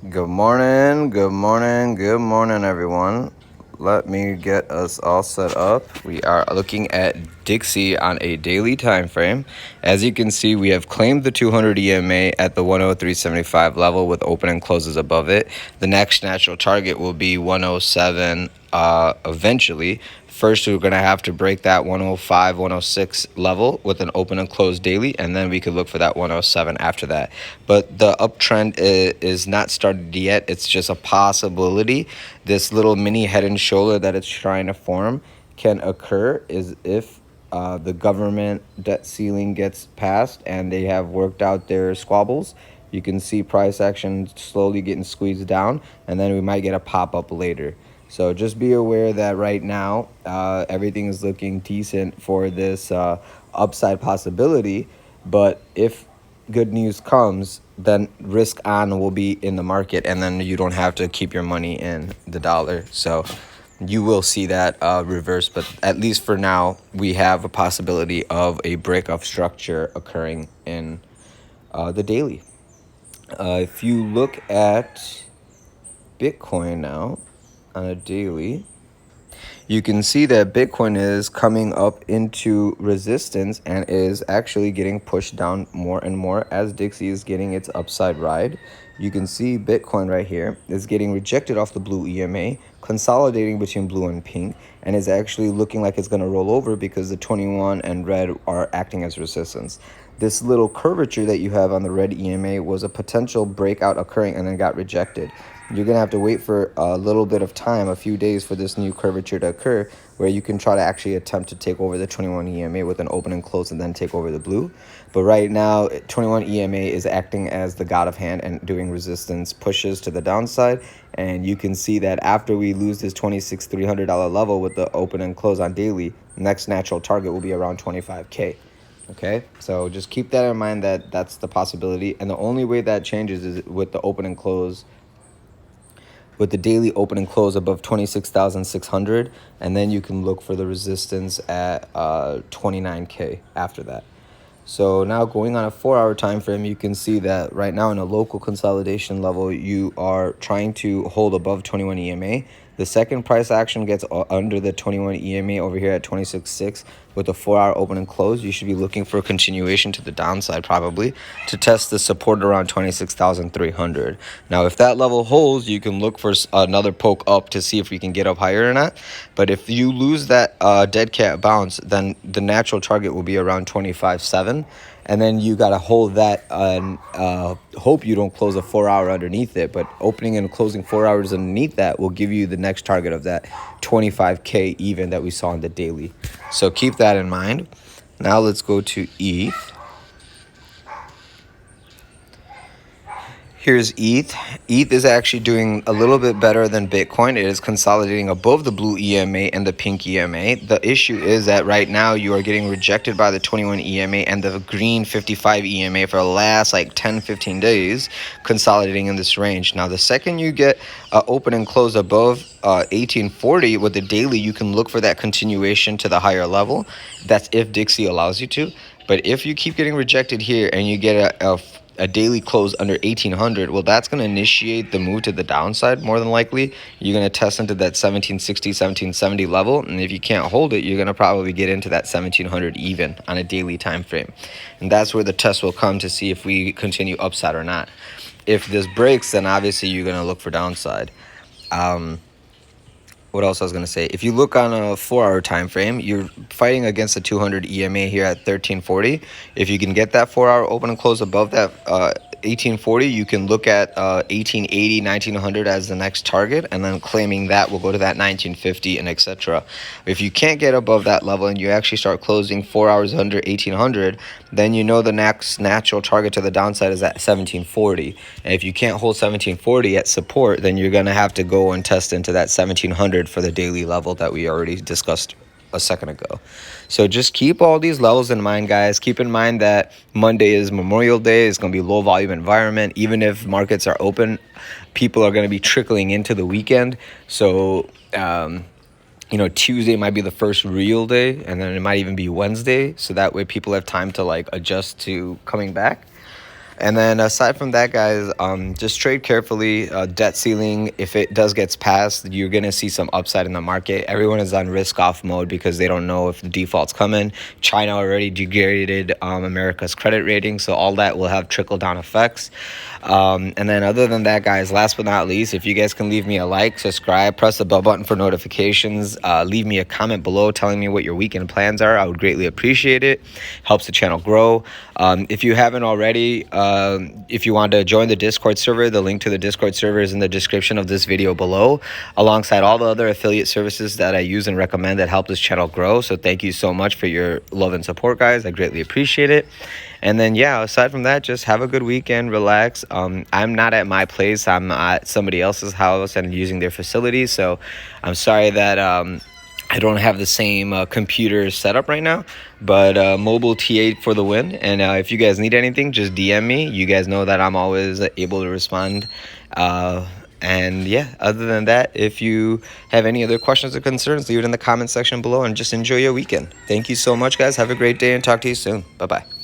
Good morning, good morning, good morning, everyone. Let me get us all set up. We are looking at Dixie on a daily time frame. As you can see, we have claimed the 200 EMA at the 103.75 level with open and closes above it. The next natural target will be 107 eventually. First, we're going to have to break that 105, 106 level with an open and close daily, and then we could look for that 107 after that. But the uptrend is not started yet. It's just a possibility. This little mini head and shoulder that it's trying to form can occur is if the government debt ceiling gets passed and they have worked out their squabbles. You can see price action slowly getting squeezed down, and then we might get a pop-up later. So just be aware that right now everything is looking decent for this upside possibility. But if good news comes, then risk on will be in the market, and then you don't have to keep your money in the dollar. So you will see that reverse. But at least for now, we have a possibility of a break of structure occurring in the daily. If you look at Bitcoin now on a daily, you can see that Bitcoin is coming up into resistance and is actually getting pushed down more and more as Dixie is getting its upside ride. You can see Bitcoin right here is getting rejected off the blue EMA, consolidating between blue and pink, and is actually looking like it's going to roll over because the 21 and red are acting as resistance. This little curvature that you have on the red EMA was a potential breakout occurring and then got rejected. You're going to have to wait for a little bit of time, a few days, for this new curvature to occur where you can try to actually attempt to take over the 21 EMA with an open and close and then take over the blue. But right now, 21 EMA is acting as the god of hand and doing resistance pushes to the downside. And you can see that after we lose this $26,300 level with the open and close on daily, next natural target will be around 25K. Okay, so just keep that in mind that that's the possibility. And the only way that changes is with the open and close, with the daily open and close above 26,600, and then you can look for the resistance at 29K after that. So now going on a 4-hour time frame, you can see that right now in a local consolidation level, you are trying to hold above 21 EMA. The second price action gets under the 21 EMA over here at 26.6 with a 4-hour open and close. You should be looking for a continuation to the downside probably to test the support around 26,300. Now, if that level holds, you can look for another poke up to see if we can get up higher or not. But if you lose that dead cat bounce, then the natural target will be around 25.7. And then you got to hold that and hope you don't close a 4-hour underneath it. But opening and closing 4 hours underneath that will give you the next target of that 25K even that we saw in the daily. So keep that in mind. Now let's go to ETH. Here's ETH. ETH is actually doing a little bit better than Bitcoin. It is consolidating above the blue EMA and the pink EMA. The issue is that right now you are getting rejected by the 21 EMA and the green 55 EMA for the last like 10, 15 days, consolidating in this range. Now, the second you get open and close above 1840 with the daily, you can look for that continuation to the higher level. That's if Dixie allows you to. But if you keep getting rejected here and you get a daily close under 1800, well, that's going to initiate the move to the downside more than likely. You're going to test into that 1760, 1770 level, and if you can't hold it, you're going to probably get into that 1700 even on a daily time frame. And that's where the test will come to see if we continue upside or not. If this breaks, then obviously you're going to look for downside. What else I was going to say? If you look on a 4-hour time frame, you're fighting against the 200 EMA here at 1340. If you can get that 4-hour open and close above that 1840, you can look at 1880, 1900 as the next target, and then claiming that will go to that 1950 and etc. If you can't get above that level and you actually start closing 4 hours under 1800, then you know the next natural target to the downside is at 1740. And if you can't hold 1740 at support, then you're going to have to go and test into that 1700 for the daily level that we already discussed a second ago. So just keep all these levels in mind, guys. Keep in mind that Monday is Memorial Day. It's going to be a low volume environment. Even if markets are open, people are going to be trickling into the weekend. So Tuesday might be the first real day, and then it might even be Wednesday. So that way people have time to like adjust to coming back. And then aside from that, guys, just trade carefully. Debt ceiling, if it does gets passed, you're going to see some upside in the market. Everyone is on risk off mode because they don't know if the default's coming. China already degraded America's credit rating, so all that will have trickle down effects. And then other than that, guys, last but not least, if you guys can leave me a like, subscribe, press the bell button for notifications, leave me a comment below telling me what your weekend plans are. I would greatly appreciate it. Helps the channel grow. If you haven't already, if you want to join the Discord server, the link to the Discord server is in the description of this video below, alongside all the other affiliate services that I use and recommend that help this channel grow. So thank you so much for your love and support, guys. I greatly appreciate it. And then, yeah, aside from that, just have a good weekend, relax. I'm not at my place. I'm at somebody else's house and using their facilities. So I'm sorry that I don't have the same computer setup right now, but mobile T8 for the win. And if you guys need anything, just DM me. You guys know that I'm always able to respond. And yeah, other than that, if you have any other questions or concerns, leave it in the comment section below and just enjoy your weekend. Thank you so much, guys. Have a great day and talk to you soon. Bye-bye.